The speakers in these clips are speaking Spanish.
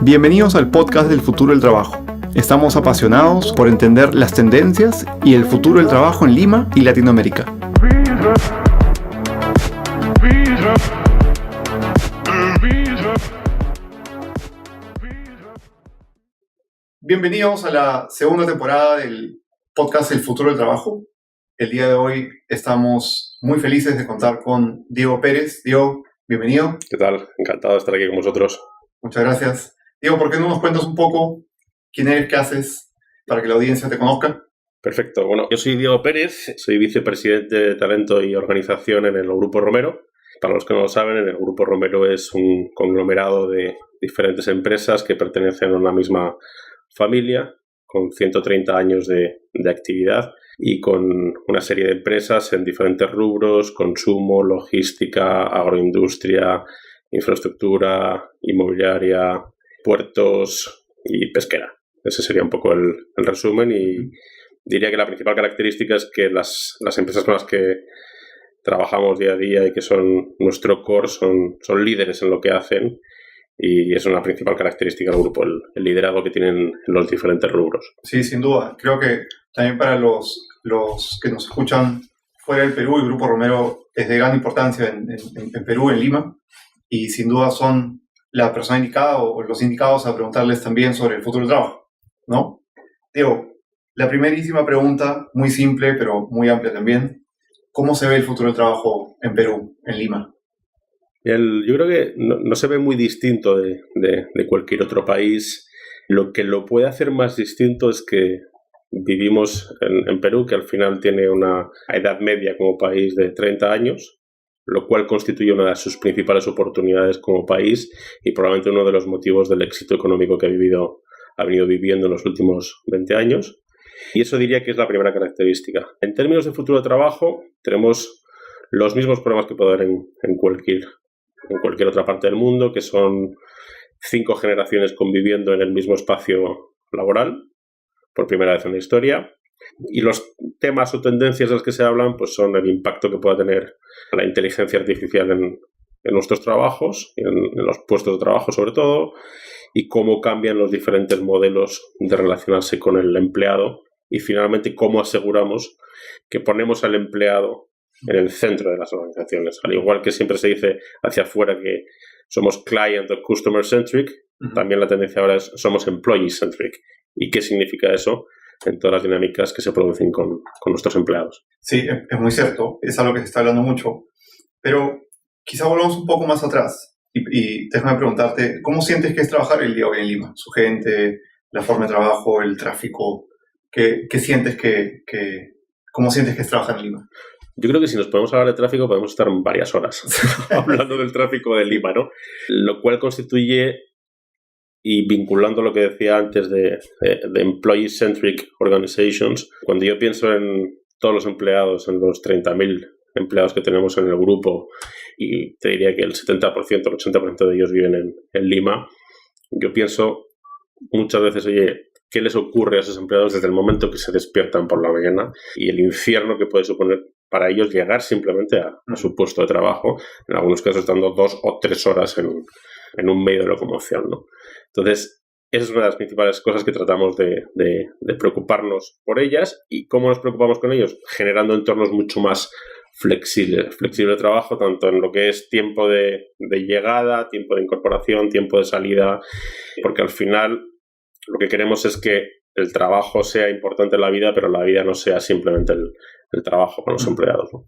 Bienvenidos al podcast del futuro del trabajo. Estamos apasionados por entender las tendencias y el futuro del trabajo en Lima y Latinoamérica. Bienvenidos a la segunda temporada del podcast El futuro del trabajo. El día de hoy estamos muy felices de contar con Diego Pérez. Diego, bienvenido. ¿Qué tal? Encantado de estar aquí con vosotros. Muchas gracias. Diego, ¿por qué no nos cuentas un poco quién eres, qué haces, para que la audiencia te conozca? Perfecto. Bueno, yo soy Diego Pérez, soy vicepresidente de Talento y Organización en el Grupo Romero. Para los que no lo saben, el Grupo Romero es un conglomerado de diferentes empresas que pertenecen a una misma familia, con 130 años de actividad y con una serie de empresas en diferentes rubros: consumo, logística, agroindustria, infraestructura, inmobiliaria, puertos y pesquera. Ese sería un poco el resumen, y diría que la principal característica es que las empresas con las que trabajamos día a día y que son nuestro core son líderes en lo que hacen, y es una principal característica del grupo, el liderazgo que tienen en los diferentes rubros. Sí, sin duda. Creo que también para los que nos escuchan fuera del Perú, el Grupo Romero es de gran importancia en Perú, en Lima, y sin duda son la persona indicada o los indicados a preguntarles también sobre el futuro del trabajo, ¿no? Diego, la primerísima pregunta, muy simple pero muy amplia también: ¿cómo se ve el futuro del trabajo en Perú, en Lima? Yo creo que no se ve muy distinto de cualquier otro país. Lo que lo puede hacer más distinto es que vivimos en Perú, que al final tiene una edad media como país de 30 años, lo cual constituye una de sus principales oportunidades como país y probablemente uno de los motivos del éxito económico que ha venido viviendo en los últimos 20 años. Y eso diría que es la primera característica. En términos de futuro de trabajo, tenemos los mismos problemas que puede haber en cualquier otra parte del mundo, que son 5 generaciones conviviendo en el mismo espacio laboral por primera vez en la historia. Y los temas o tendencias de los que se hablan pues son el impacto que pueda tener la inteligencia artificial en nuestros trabajos, en los puestos de trabajo sobre todo, y cómo cambian los diferentes modelos de relacionarse con el empleado, y finalmente cómo aseguramos que ponemos al empleado en el centro de las organizaciones. Al igual que siempre se dice hacia afuera que somos client o customer centric, también la tendencia ahora es somos employee centric. ¿Y qué significa eso en todas las dinámicas que se producen con nuestros empleados? Sí, es muy cierto, es algo que se está hablando mucho, pero quizá volvamos un poco más atrás y déjame preguntarte, ¿cómo sientes que es trabajar el día hoy en Lima? Su gente, la forma de trabajo, el tráfico, ¿qué sientes cómo sientes que es trabajar en Lima? Yo creo que si nos podemos hablar de tráfico podemos estar varias horas hablando del tráfico de Lima, ¿no? Lo cual constituye, y vinculando lo que decía antes de employee-centric organizations, cuando yo pienso en todos los empleados, en los 30.000 empleados que tenemos en el grupo, y te diría que el 70%, el 80% de ellos viven en Lima, yo pienso muchas veces, oye, ¿qué les ocurre a esos empleados desde el momento que se despiertan por la mañana y el infierno que puede suponer para ellos llegar simplemente a su puesto de trabajo, en algunos casos estando 2 o 3 horas en un medio de locomoción, ¿no? Entonces, esa es una de las principales cosas que tratamos de preocuparnos por ellas. ¿Y cómo nos preocupamos con ellos? Generando entornos mucho más flexible de trabajo, tanto en lo que es tiempo de llegada, tiempo de incorporación, tiempo de salida, porque al final lo que queremos es que el trabajo sea importante en la vida, pero la vida no sea simplemente el trabajo con los empleados, ¿no?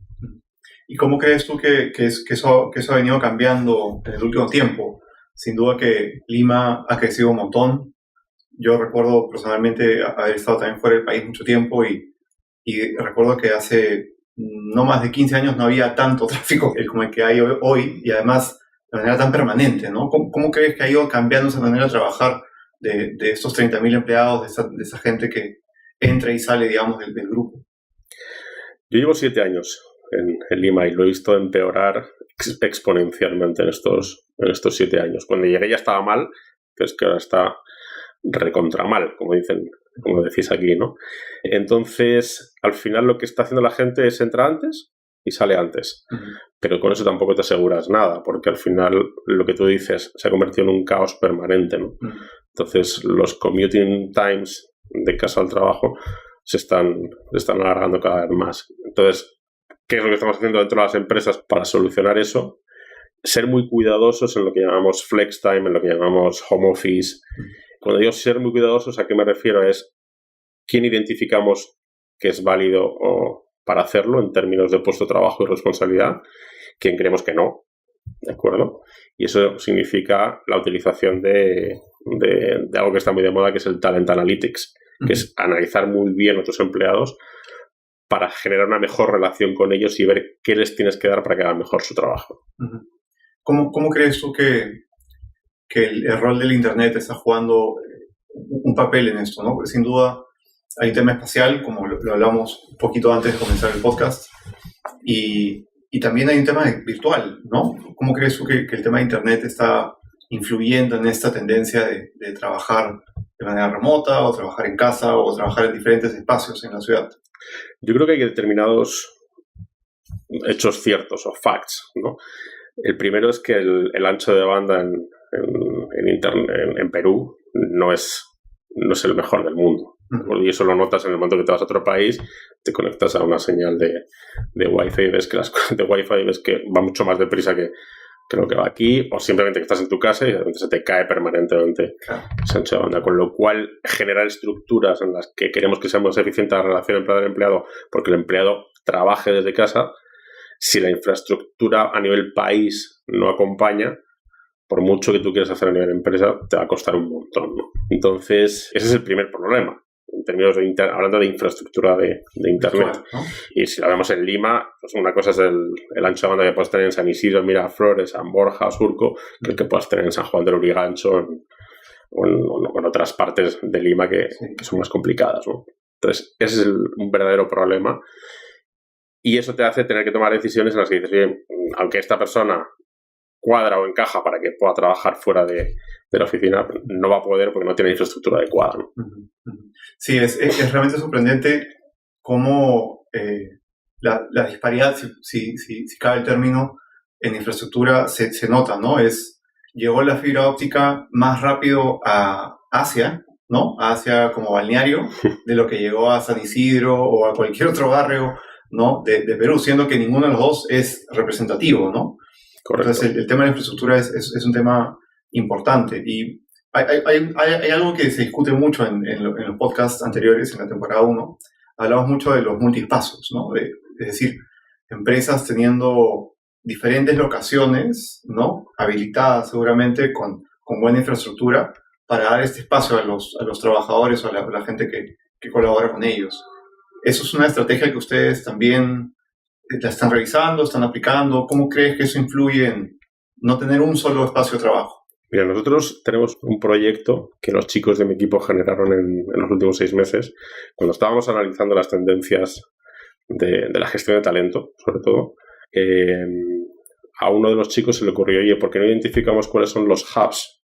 ¿Y cómo crees tú que eso ha venido cambiando en el último tiempo? Sin duda que Lima ha crecido un montón. Yo recuerdo personalmente haber estado también fuera del país mucho tiempo y recuerdo que hace no más de 15 años no había tanto tráfico como el que hay hoy, y además de manera tan permanente, ¿no? ¿Cómo crees que ha ido cambiando esa manera de trabajar de estos 30.000 empleados, de esa gente que entra y sale, digamos, del grupo? Yo llevo 7 años en Lima y lo he visto empeorar exponencialmente en estos 7 años. Cuando llegué ya estaba mal, pero es que ahora está recontra mal, como decís aquí, ¿no? Entonces, al final lo que está haciendo la gente es entrar antes, y sale antes. Pero con eso tampoco te aseguras nada, porque al final lo que tú dices se ha convertido en un caos permanente, ¿no? Entonces los commuting times de casa al trabajo se están alargando cada vez más. Entonces, ¿qué es lo que estamos haciendo dentro de las empresas para solucionar eso? Ser muy cuidadosos en lo que llamamos flex time, en lo que llamamos home office. Cuando digo ser muy cuidadosos, ¿a qué me refiero? Es quién identificamos que es válido para hacerlo en términos de puesto de trabajo y responsabilidad, quién creemos que no, ¿de acuerdo? Y eso significa la utilización de algo que está muy de moda, que es el Talent Analytics, que es analizar muy bien a tus empleados para generar una mejor relación con ellos y ver qué les tienes que dar para que hagan mejor su trabajo. ¿Cómo crees tú que el rol del Internet está jugando un papel en esto, ¿no? Porque sin duda hay un tema espacial, como lo hablamos un poquito antes de comenzar el podcast, y también hay un tema virtual, ¿no? ¿Cómo crees tú que el tema de Internet está influyendo en esta tendencia de trabajar de manera remota, o trabajar en casa, o trabajar en diferentes espacios en la ciudad? Yo creo que hay determinados hechos ciertos o facts, ¿no? El primero es que el ancho de banda en Perú no es el mejor del mundo. Y eso lo notas en el momento que te vas a otro país, te conectas a una señal de Wi-Fi y ves que va mucho más deprisa que lo que va aquí, o simplemente que estás en tu casa y se te cae permanentemente ese ancho de banda. Con lo cual, generar estructuras en las que queremos que sea más eficiente la relación empleador-empleado, porque el empleado trabaje desde casa, si la infraestructura a nivel país no acompaña, por mucho que tú quieras hacer a nivel empresa, te va a costar un montón, ¿no? Entonces, ese es el primer problema, en términos hablando de infraestructura de Internet. ¿No? Y si lo vemos en Lima, pues una cosa es el ancho de banda que puedes tener en San Isidro, Miraflores, San Borja, Surco, que el que puedas tener en San Juan del Lurigancho o en otras partes de Lima que son más complicadas, ¿no? Entonces, ese es un verdadero problema. Y eso te hace tener que tomar decisiones en las que dices, bien, aunque esta persona cuadra o encaja para que pueda trabajar fuera de la oficina, no va a poder porque no tiene infraestructura adecuada, ¿no? Sí, es realmente sorprendente cómo la disparidad, si cabe el término, en infraestructura se nota, ¿no? Llegó la fibra óptica más rápido a Asia, ¿no? A Asia como balneario, de lo que llegó a San Isidro o a cualquier otro barrio, ¿no? de Perú, siendo que ninguno de los dos es representativo, ¿no? Correcto. Entonces el tema de la infraestructura es un tema importante, y hay algo que se discute mucho en los podcasts anteriores, en la temporada 1, hablamos mucho de los multiespacios, ¿no? Es decir, empresas teniendo diferentes locaciones, ¿no? Habilitadas seguramente con buena infraestructura para dar este espacio a los trabajadores o a la gente que colabora con ellos. ¿Eso es una estrategia que ustedes también la están revisando, están aplicando? ¿Cómo crees que eso influye en no tener un solo espacio de trabajo? Mira, nosotros tenemos un proyecto que los chicos de mi equipo generaron en los últimos 6 meses, cuando estábamos analizando las tendencias de la gestión de talento, sobre todo. A uno de los chicos se le ocurrió, oye, ¿por qué no identificamos cuáles son los hubs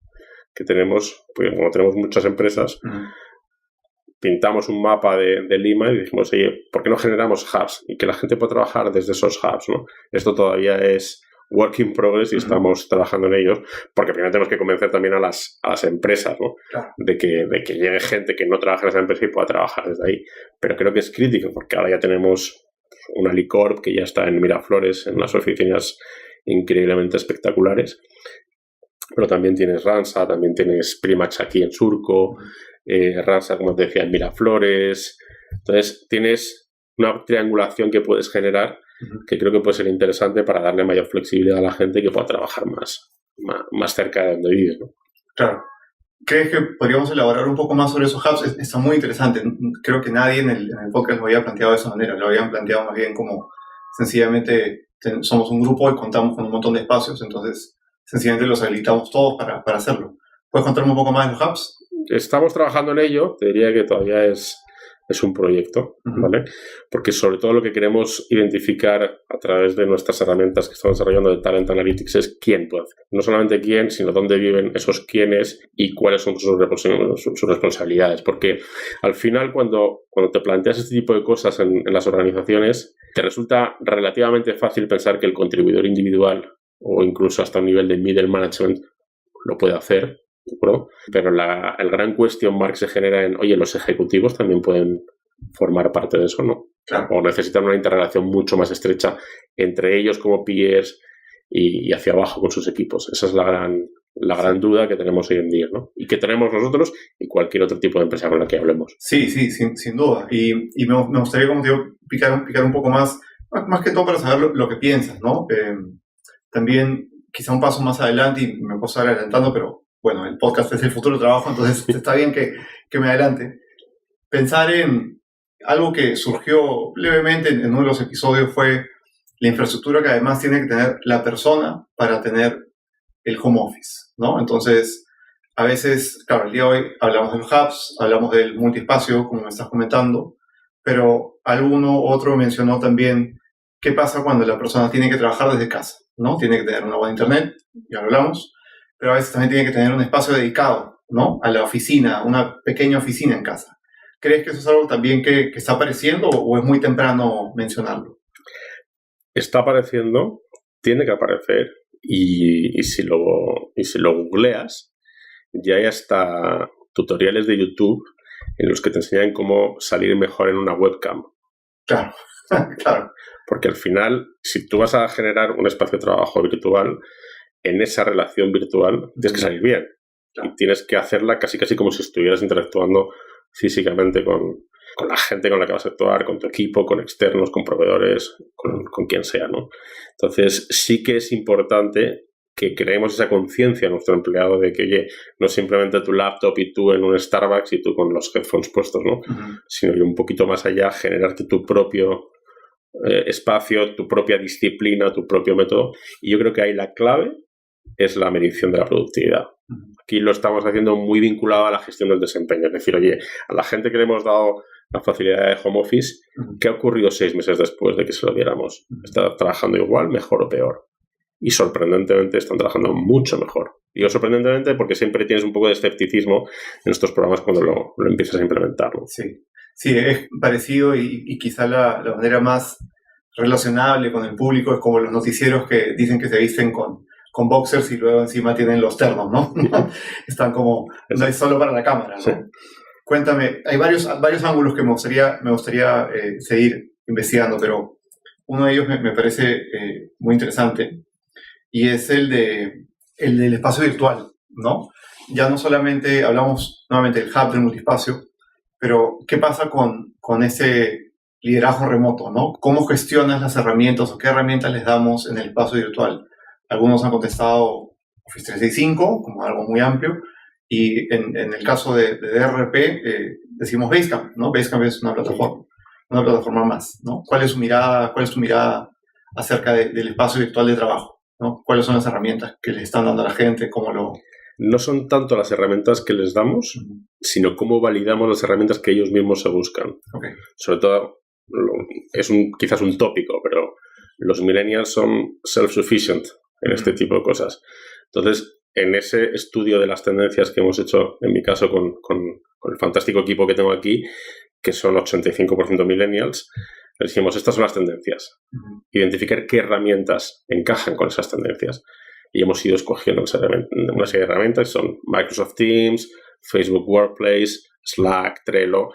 que tenemos? Porque como tenemos muchas empresas, pintamos un mapa de Lima y dijimos, oye, ¿por qué no generamos hubs? Y que la gente pueda trabajar desde esos hubs, ¿no? Esto todavía es work in progress y estamos trabajando en ellos, porque primero tenemos que convencer también a las empresas, ¿no? Claro. de que llegue gente que no trabaja en esa empresa y pueda trabajar desde ahí. Pero creo que es crítico, porque ahora ya tenemos una Licorp que ya está en Miraflores, en unas oficinas increíblemente espectaculares. Pero también tienes Ransa, también tienes Primax aquí en Surco, Ransa, como te decía, en Miraflores. Entonces tienes una triangulación que puedes generar que creo que puede ser interesante para darle mayor flexibilidad a la gente y que pueda trabajar más cerca de donde vive, ¿no? Claro. ¿Crees que podríamos elaborar un poco más sobre esos hubs? Está muy interesante. Creo que nadie en el podcast lo había planteado de esa manera. Lo habían planteado más bien como sencillamente somos un grupo y contamos con un montón de espacios, entonces sencillamente los habilitamos todos para hacerlo. ¿Puedes contarme un poco más de los hubs? Estamos trabajando en ello. Te diría que todavía es es un proyecto, ¿vale? Porque sobre todo lo que queremos identificar a través de nuestras herramientas que estamos desarrollando de Talent Analytics es quién puede hacer. No solamente quién, sino dónde viven esos quiénes y cuáles son sus responsabilidades. Porque al final, cuando te planteas este tipo de cosas en las organizaciones, te resulta relativamente fácil pensar que el contribuidor individual o incluso hasta un nivel de middle management lo puede hacer, ¿de acuerdo? Pero el gran question mark se genera en, oye, los ejecutivos también pueden formar parte de eso, ¿no? Claro. O necesitan una interrelación mucho más estrecha entre ellos como peers y hacia abajo con sus equipos. Esa es la gran duda que tenemos hoy en día, ¿no? Y que tenemos nosotros y cualquier otro tipo de empresa con la que hablemos. Sí, sin duda. Y me gustaría, como te digo, picar un poco más que todo para saber lo que piensas, ¿no? También, quizá un paso más adelante, y me puedo estar adelantando, pero bueno, el podcast es el futuro trabajo, entonces está bien que me adelante. Pensar en algo que surgió levemente en uno de los episodios fue la infraestructura que además tiene que tener la persona para tener el home office, ¿no? Entonces, a veces, claro, el día de hoy hablamos de los hubs, hablamos del multiespacio, como me estás comentando, pero alguno otro mencionó también qué pasa cuando la persona tiene que trabajar desde casa, ¿no? Tiene que tener una buena internet, ya lo hablamos, pero a veces también tiene que tener un espacio dedicado, ¿no? A la oficina, una pequeña oficina en casa. ¿Crees que eso es algo también que está apareciendo o es muy temprano mencionarlo? Está apareciendo, tiene que aparecer, y si lo googleas, ya hay hasta tutoriales de YouTube en los que te enseñan cómo salir mejor en una webcam. Claro, claro. Porque al final, si tú vas a generar un espacio de trabajo virtual, en esa relación virtual tienes que salir bien. Claro. Y tienes que hacerla casi como si estuvieras interactuando físicamente con la gente con la que vas a actuar, con tu equipo, con externos, con proveedores, con quien sea, ¿no? Entonces, sí que es importante que creemos esa conciencia a nuestro empleado de que, oye, no es simplemente tu laptop y tú en un Starbucks y tú con los headphones puestos, ¿no? Sino que un poquito más allá, generarte tu propio espacio, tu propia disciplina, tu propio método. Y yo creo que ahí la clave es la medición de la productividad. Aquí lo estamos haciendo muy vinculado a la gestión del desempeño. Es decir, oye, a la gente que le hemos dado la facilidad de home office, ¿qué ha ocurrido 6 meses después de que se lo diéramos? ¿Está trabajando igual, mejor o peor? Y sorprendentemente están trabajando mucho mejor. Digo sorprendentemente porque siempre tienes un poco de escepticismo en estos programas cuando lo empiezas a implementar, ¿no? Sí, es parecido y quizá la manera más relacionable con el público es como los noticieros que dicen que se visten con boxers y luego encima tienen los ternos, ¿no? Están como, no es solo para la cámara, ¿no? Sí. Cuéntame, hay varios ángulos que me gustaría seguir investigando, pero uno de ellos me parece muy interesante y es el del espacio virtual, ¿no? Ya no solamente hablamos nuevamente del hub del multiespacio, pero ¿qué pasa con ese liderazgo remoto, ¿no? ¿Cómo gestionas las herramientas o qué herramientas les damos en el espacio virtual? Algunos han contestado Office 365 como algo muy amplio y en el caso de DRP decimos Basecamp, ¿no? Basecamp es una plataforma más, ¿no? ¿Cuál es tu mirada acerca del espacio virtual de trabajo, ¿no? ¿Cuáles son las herramientas que le están dando a la gente? No son tanto las herramientas que les damos, sino cómo validamos las herramientas que ellos mismos se buscan. Okay. Sobre todo, es quizás un tópico, pero los millennials son self-sufficient en este tipo de cosas. Entonces, en ese estudio de las tendencias que hemos hecho, en mi caso, con el fantástico equipo que tengo aquí, que son 85% millennials, les dijimos, estas son las tendencias. Identificar qué herramientas encajan con esas tendencias. Y hemos ido escogiendo una serie de herramientas, son Microsoft Teams, Facebook Workplace, Slack, Trello,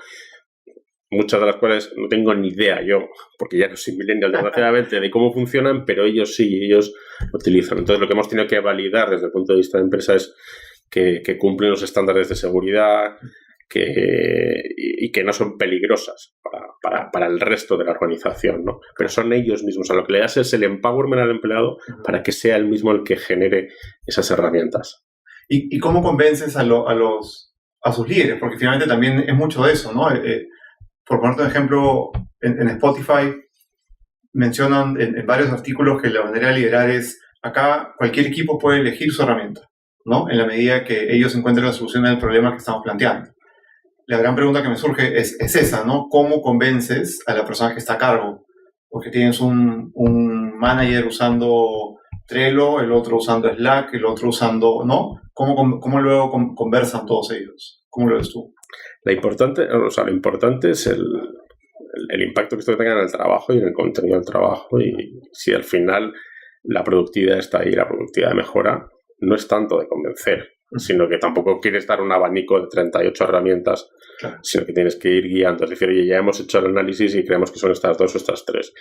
muchas de las cuales no tengo ni idea yo, porque ya no soy millennial desgraciadamente, de cómo funcionan, pero ellos sí, ellos lo utilizan. Entonces, lo que hemos tenido que validar desde el punto de vista de empresa es que cumplen los estándares de seguridad y que no son peligrosas para el resto de la organización, ¿no? Pero son ellos mismos. A lo que le das es el empowerment al empleado para que sea él mismo el que genere esas herramientas. ¿Y cómo convences a sus líderes? Porque finalmente también es mucho de eso, ¿no? Por ponerte un ejemplo, en Spotify mencionan en varios artículos que la manera de liderar es, acá cualquier equipo puede elegir su herramienta, ¿no? En la medida que ellos encuentren la solución al problema que estamos planteando. la gran pregunta que me surge es esa, ¿no? ¿Cómo convences a la persona que está a cargo? Porque tienes un manager usando Trello, el otro usando Slack, el otro usando, ¿no? ¿Cómo luego conversan todos ellos? ¿Cómo lo ves tú? Lo importante es el impacto que esto tenga en el trabajo y en el contenido del trabajo, y si al final la productividad está ahí, la productividad mejora, no es tanto de convencer, sino que tampoco quieres dar un abanico de 38 herramientas, claro, sino que tienes que ir guiando. Es decir, oye, ya hemos hecho el análisis y creemos que son estas 2 o estas 3.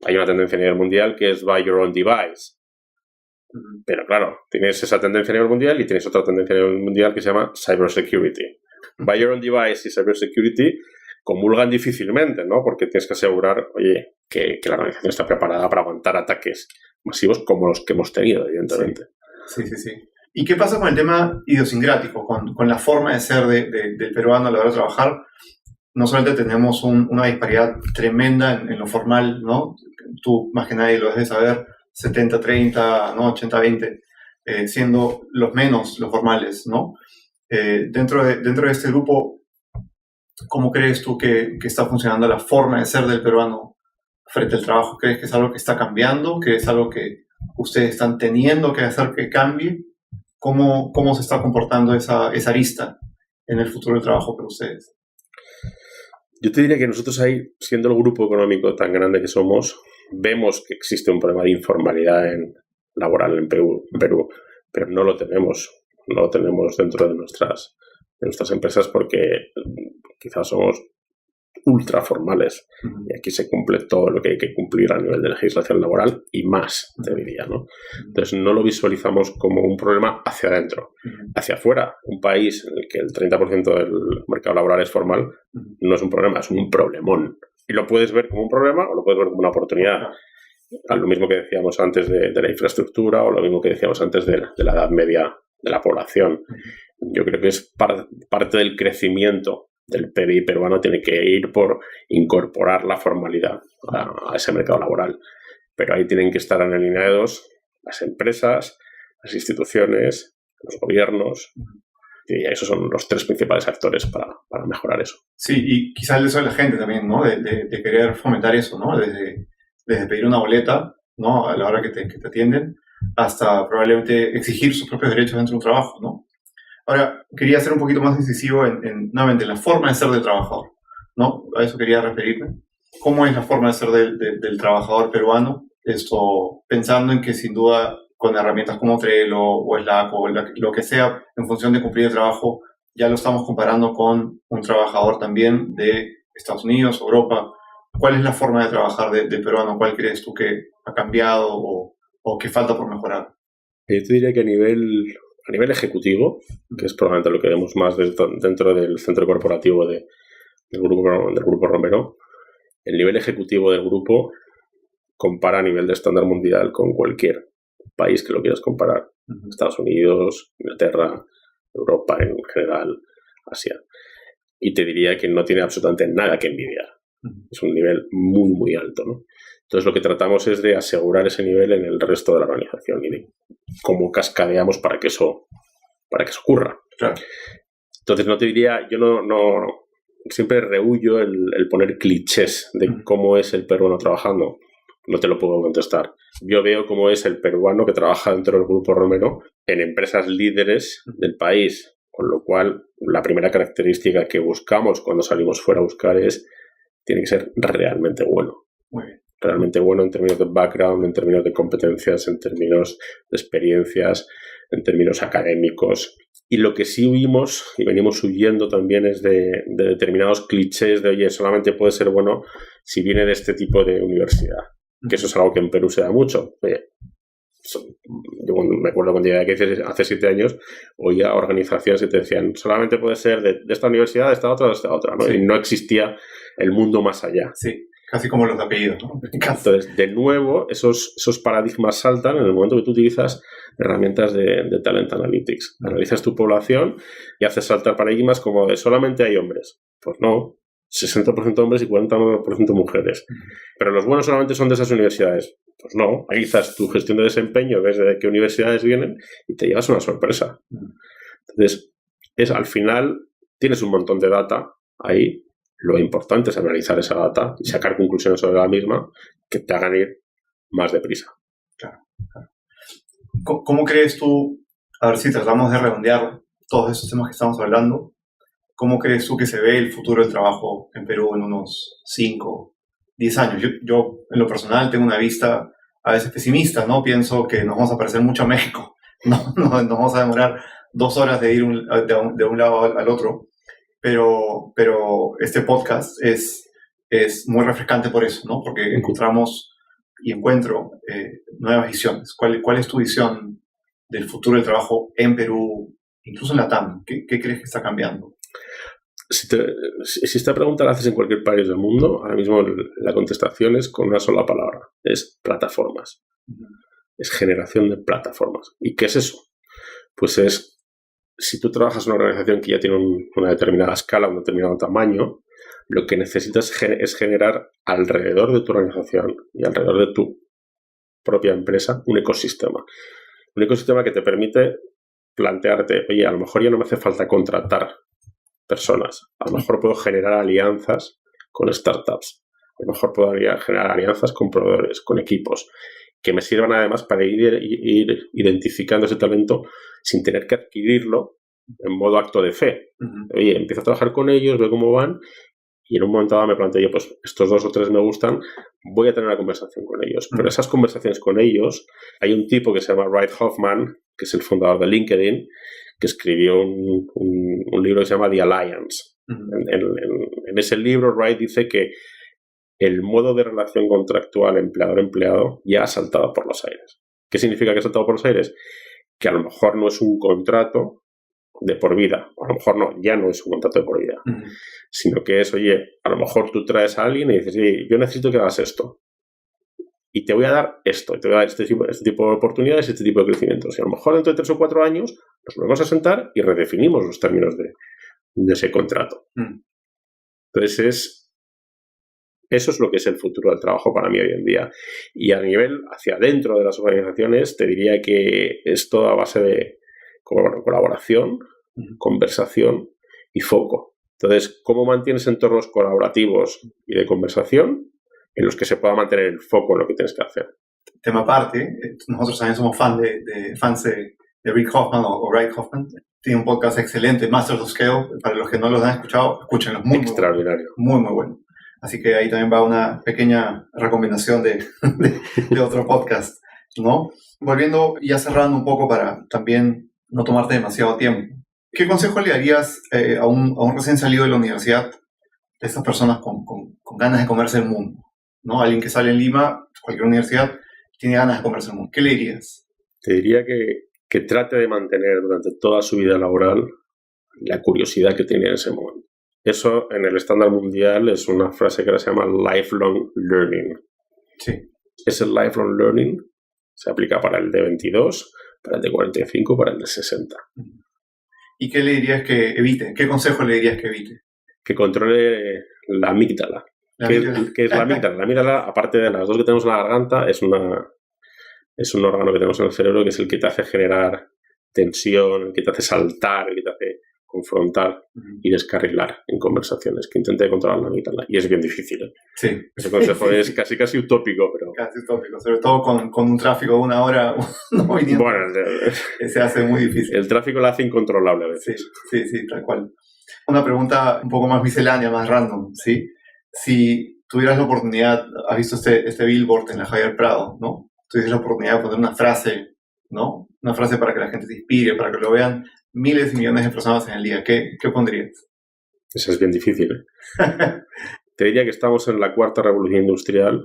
Hay una tendencia a nivel mundial que es buy your own device. Pero claro, tienes esa tendencia a nivel mundial y tienes otra tendencia a nivel mundial que se llama cybersecurity. Buy your own device y cybersecurity comulgan difícilmente, ¿no? Porque tienes que asegurar, oye, que la organización está preparada para aguantar ataques masivos como los que hemos tenido, evidentemente. Sí. ¿Y qué pasa con el tema idiosincrático, con la forma de ser del peruano a la hora de trabajar? No solamente tenemos una disparidad tremenda en lo formal, ¿no? Tú más que nadie lo debes saber, 70-30, ¿no? 80-20, siendo los menos los formales, ¿no? Dentro de este grupo, ¿cómo crees tú que está funcionando la forma de ser del peruano frente al trabajo? ¿Crees que es algo que está cambiando? ¿Que es algo que ustedes están teniendo que hacer que cambie? ¿Cómo se está comportando esa arista en el futuro del trabajo para ustedes? Yo te diría que nosotros ahí, siendo el grupo económico tan grande que somos, vemos que existe un problema de informalidad laboral en Perú, pero no lo tenemos dentro de nuestras empresas porque quizás somos ultra formales y aquí se cumple todo lo que hay que cumplir a nivel de legislación laboral y más, te diría, ¿no? Entonces no lo visualizamos como un problema hacia adentro. Hacia afuera, un país en el que el 30% del mercado laboral es formal, no es un problema, es un problemón. Y lo puedes ver como un problema o lo puedes ver como una oportunidad. A lo mismo que decíamos antes de la infraestructura o lo mismo que decíamos antes de la edad media de la población. Yo creo que es parte del crecimiento del PBI peruano, tiene que ir por incorporar la formalidad a ese mercado laboral. Pero ahí tienen que estar alineados las empresas, las instituciones, los gobiernos, y esos son los 3 principales actores para mejorar eso. Sí, y quizás el deseo de la gente también, ¿no? De querer fomentar eso, ¿no? Desde pedir una boleta, ¿no? A la hora que te atienden, hasta probablemente exigir sus propios derechos dentro de un trabajo, ¿no? Ahora, quería ser un poquito más incisivo nuevamente en la forma de ser del trabajador, ¿no? A eso quería referirme. ¿Cómo es la forma de ser del trabajador peruano? Esto pensando en que sin duda con herramientas como Trello o Slack o lo que sea en función de cumplir el trabajo, ya lo estamos comparando con un trabajador también de Estados Unidos, Europa. ¿Cuál es la forma de trabajar del peruano? ¿Cuál crees tú que ha cambiado o que falta por mejorar? Yo te diría que a nivel ejecutivo, que es probablemente lo que vemos más dentro del centro corporativo del grupo Romero, el nivel ejecutivo del grupo compara a nivel de estándar mundial con cualquier país que lo quieras comparar. Estados Unidos, Inglaterra, Europa en general, Asia. Y te diría que no tiene absolutamente nada que envidiar. Es un nivel muy, muy alto, ¿no? Entonces lo que tratamos es de asegurar ese nivel en el resto de la organización y de cómo cascadeamos para que eso ocurra. Claro. Entonces no te diría, yo no siempre rehuyo el poner clichés de cómo es el peruano trabajando. No te lo puedo contestar. Yo veo cómo es el peruano que trabaja dentro del Grupo Romero en empresas líderes del país, con lo cual la primera característica que buscamos cuando salimos fuera a buscar tiene que ser realmente bueno. Muy bien. Realmente bueno en términos de background, en términos de competencias, en términos de experiencias, en términos académicos. Y lo que sí huimos y venimos huyendo también es de determinados clichés de, oye, solamente puede ser bueno si viene de este tipo de universidad. Que eso es algo que en Perú se da mucho. Oye, yo me acuerdo cuando llegué aquí hace 7 años, oía organizaciones que te decían, solamente puede ser de esta universidad, de esta otra, ¿no? Sí. Y no existía el mundo más allá. Sí. Casi como los apellidos, ¿no? Entonces, de nuevo, esos paradigmas saltan en el momento que tú utilizas herramientas de Talent Analytics. Analizas tu población y haces saltar paradigmas como de solamente hay hombres. Pues no, 60% hombres y 40% mujeres. Pero los buenos solamente son de esas universidades. Pues no, analizas tu gestión de desempeño, ves de qué universidades vienen y te llevas una sorpresa. Entonces, al final tienes un montón de data ahí. Lo importante es analizar esa data y sacar conclusiones sobre la misma que te hagan ir más deprisa. Claro. ¿Cómo crees tú, a ver si tratamos de redondear todos esos temas que estamos hablando, cómo crees tú que se ve el futuro del trabajo en Perú en unos 5, 10 años? Yo en lo personal tengo una vista a veces pesimista, ¿no? Pienso que nos vamos a parecer mucho a México, no, nos vamos a demorar 2 horas de ir de un lado al otro, pero este podcast es muy refrescante por eso, ¿no? Porque encontramos y encuentro nuevas visiones. ¿Cuál es tu visión del futuro del trabajo en Perú, incluso en Latam? ¿Qué crees que está cambiando? Si esta pregunta la haces en cualquier país del mundo, ahora mismo la contestación es con una sola palabra. Es plataformas. Es generación de plataformas. ¿Y qué es eso? Pues es, si tú trabajas en una organización que ya tiene una determinada escala, un determinado tamaño, lo que necesitas es generar alrededor de tu organización y alrededor de tu propia empresa un ecosistema. Un ecosistema que te permite plantearte, oye, a lo mejor ya no me hace falta contratar personas. A lo mejor puedo generar alianzas con startups. A lo mejor puedo generar alianzas con proveedores, con equipos, que me sirvan además para ir identificando ese talento sin tener que adquirirlo en modo acto de fe. Oye, empiezo a trabajar con ellos, veo cómo van y en un momento dado me planteo, pues estos 2 o 3 me gustan, voy a tener una conversación con ellos. Pero esas conversaciones con ellos, hay un tipo que se llama Reid Hoffman, que es el fundador de LinkedIn, que escribió un libro que se llama The Alliance. En ese libro, Wright dice que el modo de relación contractual empleador-empleado ya ha saltado por los aires. ¿Qué significa que ha saltado por los aires? Que a lo mejor no es un contrato de por vida, o a lo mejor no, ya no es un contrato de por vida, sino que es, oye, a lo mejor tú traes a alguien y dices, oye, yo necesito que hagas esto. Y te voy a dar esto, y te voy a dar este tipo de oportunidades, este tipo de crecimientos. Y a lo mejor dentro de 3 o 4 años nos volvemos a sentar y redefinimos los términos de ese contrato. Entonces, eso es lo que es el futuro del trabajo para mí hoy en día. Y a nivel hacia adentro de las organizaciones, te diría que es toda a base de colaboración, conversación y foco. Entonces, ¿cómo mantienes entornos colaborativos y de conversación en los que se pueda mantener el foco en lo que tienes que hacer? Tema aparte, nosotros también somos fans de Reid Hoffman o Reid Hoffman. Tiene un podcast excelente, Masters of Scale. Para los que no los han escuchado, escúchenlo. Muy extraordinario. Muy bueno. Así que ahí también va una pequeña recomendación de otro podcast, ¿no? Volviendo, ya cerrando un poco para también no tomarte demasiado tiempo. ¿Qué consejo le darías a un recién salido de la universidad, de estas personas con ganas de comerse el mundo, ¿no? Alguien que sale en Lima, cualquier universidad, tiene ganas de comerse el mundo. ¿Qué le dirías? Te diría que trate de mantener durante toda su vida laboral la curiosidad que tiene en ese momento. Eso en el estándar mundial es una frase que se llama lifelong learning. Sí. Ese lifelong learning se aplica para el de 22, para el de 45, para el de 60. ¿Y qué le dirías que evite? ¿Qué consejo le dirías que evite? Que controle la amígdala. ¿Qué es la amígdala? La amígdala, aparte de las 2 que tenemos en la garganta, es un órgano que tenemos en el cerebro que es el que te hace generar tensión, el que te hace saltar, el que te hace confrontar y descarrilar en conversaciones, que intente controlar la amígdala. Y es bien difícil, ¿eh? Sí. Ese consejo es casi utópico, pero... Casi utópico, sobre todo con un tráfico de 1 hora no viniendo. Bueno, se hace muy difícil. El tráfico lo hace incontrolable a veces. Sí, tal cual. Una pregunta un poco más miscelánea, más random, ¿sí? Si tuvieras la oportunidad, has visto este billboard en la Javier Prado, ¿no? Tuvieras la oportunidad de poner una frase, ¿no? Una frase para que la gente se inspire, para que lo vean miles y millones de personas en el día. ¿Qué pondrías? Eso es bien difícil, ¿eh? Te diría que estamos en la 4ª revolución industrial,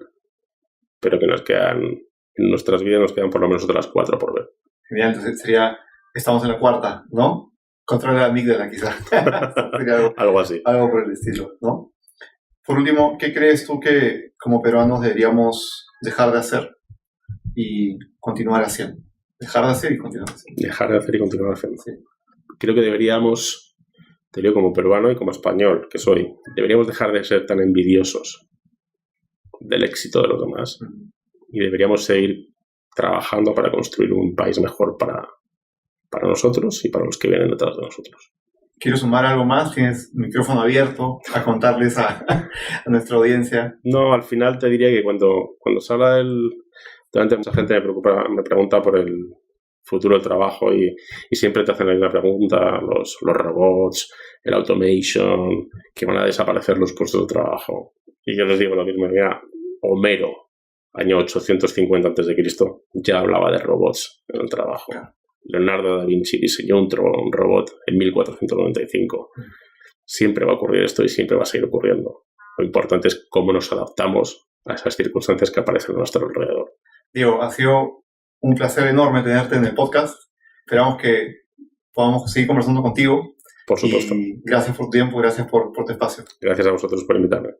pero que en nuestras vidas nos quedan por lo menos otras 4 por ver. Genial, entonces sería, estamos en la 4ª, ¿no? Controla la amígdala, quizá. Algo así. Algo por el estilo, ¿no? Por último, ¿qué crees tú que como peruanos deberíamos dejar de hacer y continuar haciendo? Dejar de hacer y continuar haciendo. Dejar de hacer y continuar haciendo. Sí. Creo que deberíamos, te digo como peruano y como español que soy, deberíamos dejar de ser tan envidiosos del éxito de los demás y deberíamos seguir trabajando para construir un país mejor para nosotros y para los que vienen detrás de nosotros. ¿Quieres sumar algo más? Tienes micrófono abierto a contarles a nuestra audiencia. No, al final te diría que cuando se habla realmente mucha gente me pregunta por el futuro del trabajo y siempre te hacen la misma pregunta, los robots, el automation, que van a desaparecer los puestos de trabajo. Y yo les digo lo mismo, mira, Homero, año 850 a.C., ya hablaba de robots en el trabajo. Leonardo da Vinci diseñó un robot en 1495. Siempre va a ocurrir esto y siempre va a seguir ocurriendo. Lo importante es cómo nos adaptamos a esas circunstancias que aparecen a nuestro alrededor. Diego, ha sido un placer enorme tenerte en el podcast. Esperamos que podamos seguir conversando contigo. Por supuesto. Y gracias por tu tiempo, gracias por tu espacio. Gracias a vosotros por invitarme.